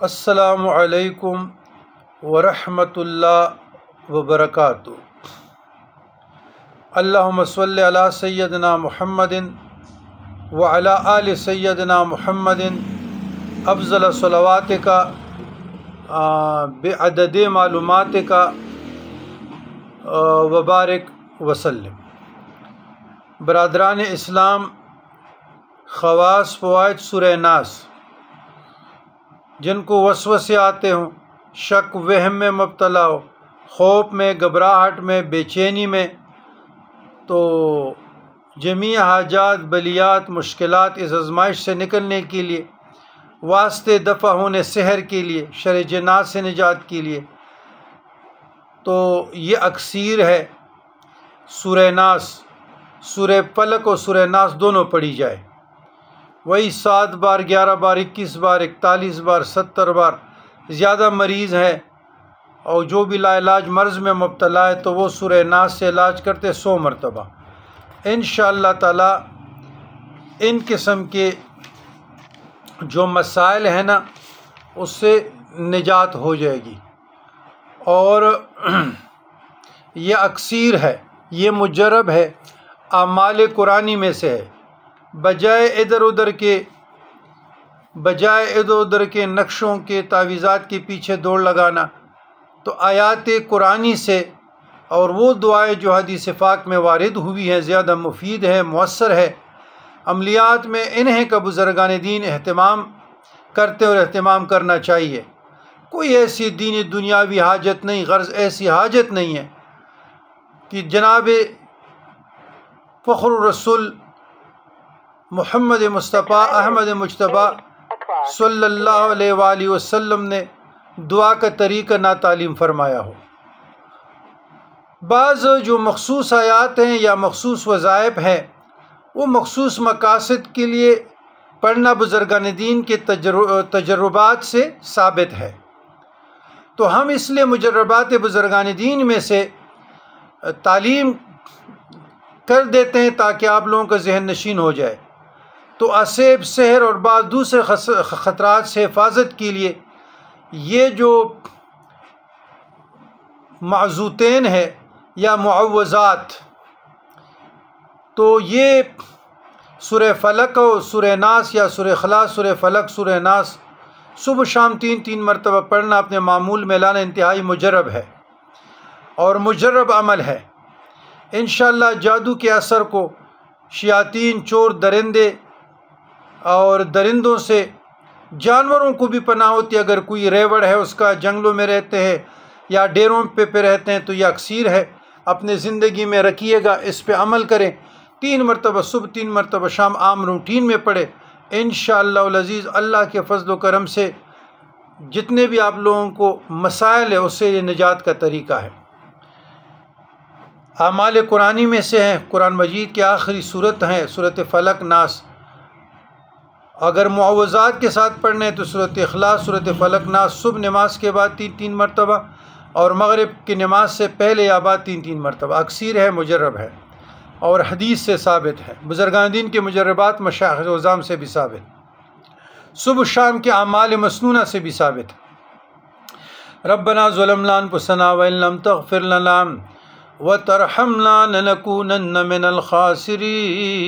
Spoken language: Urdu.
السلام علیکم ورحمۃ اللہ وبرکاتہ۔ اللہم صلی علی سیدنا محمد وعلی آل سیدنا محمد افضل صلواتک بعدد معلوماتک وبارک وسلم۔ برادران اسلام، خواص فوائد سورہ ناس، جن کو وسوسے آتے ہوں، شک وہم میں مبتلا ہو، خوف میں، گھبراہٹ میں، بے چینی میں، تو جمیع حاجات، بلیات، مشکلات اس آزمائش سے نکلنے کے لیے، واسطے دفع ہونے سحر کے لیے، شر جنات سے نجات کے لیے، تو یہ اکثیر ہے سورہ ناس۔ سورہ فلق اور سورہ ناس دونوں پڑھی جائے، وہی 7 بار، 11 بار، 21 بار، 41 بار، 70 بار۔ زیادہ مریض ہے اور جو بھی لا علاج مرض میں مبتلا ہے تو وہ سورہ ناس سے علاج کرتے 100 مرتبہ۔ انشاءاللہ تعالی ان قسم کے جو مسائل ہیں نا، اس سے نجات ہو جائے گی۔ اور یہ اکثیر ہے، یہ مجرب ہے، اعمال قرآنی میں سے ہے۔ بجائے ادھر ادھر کے نقشوں کے، تعویذات کے پیچھے دوڑ لگانا، تو آیات قرآنی سے اور وہ دعائیں جو حدیث پاک میں وارد ہوئی ہیں زیادہ مفید ہے، مؤثر ہے۔ عملیات میں انہیں کا بزرگان دین اہتمام کرتے اور اہتمام کرنا چاہیے۔ کوئی ایسی دینی دنیاوی حاجت نہیں، غرض ایسی حاجت نہیں ہے کہ جناب فخر الرسول محمد مصطفیٰ احمد مجتبیٰ صلی اللہ علیہ وآلہ وسلم نے دعا کا طریقہ نہ تعلیم فرمایا ہو۔ بعض جو مخصوص آیات ہیں یا مخصوص وظائف ہیں، وہ مخصوص مقاصد کے لیے پڑھنا بزرگان دین کے تجربات سے ثابت ہے۔ تو ہم اس لیے مجربات بزرگان دین میں سے تعلیم کر دیتے ہیں تاکہ آپ لوگوں کا ذہن نشین ہو جائے۔ تو اسیب، سحر اور بعض دوسرے خطرات سے حفاظت کے لیے یہ جو معوذتین ہے یا معوذات، تو یہ سورہ فلق اور سورہ ناس یا سورہ اخلاص، سورہ فلق، سورہ ناس صبح شام 3 مرتبہ پڑھنا اپنے معمول میں لانا انتہائی مجرب ہے اور مجرب عمل ہے۔ انشاءاللہ جادو کے اثر کو شیاطین، چور، درندے اور درندوں سے، جانوروں کو بھی پناہ ہوتی ہے۔ اگر کوئی ریوڑ ہے، اس کا جنگلوں میں رہتے ہیں یا ڈیروں پہ رہتے ہیں تو یہ اکثیر ہے، اپنے زندگی میں رکھیے گا، اس پہ عمل کریں۔ 3 مرتبہ صبح، 3 مرتبہ شام عام روٹین میں پڑھے۔ انشاءاللہ العزیز اللہ کے فضل و کرم سے جتنے بھی آپ لوگوں کو مسائل ہے اس سے یہ نجات کا طریقہ ہے۔ اعمال قرآنی میں سے ہیں، قرآن مجید کے آخری صورت ہیں سورۃ فلق، ناس۔ اگر معوذات کے ساتھ پڑھنے تو سورۃ اخلاص، سورۃ فلق، ناس صبح نماز کے بعد 3 مرتبہ اور مغرب کی نماز سے پہلے یا بعد 3 مرتبہ۔ اکثیر ہے، مجرب ہے اور حدیث سے ثابت ہے، بزرگان دین کے مجربات، مشائخ عظام سے بھی ثابت، صبح شام کے اعمال مسنونہ سے بھی ثابت ہے۔ ربنا ظلمنا انفسنا وان لم تغفر لنا وترحمنا لنکونن من الخاسرین۔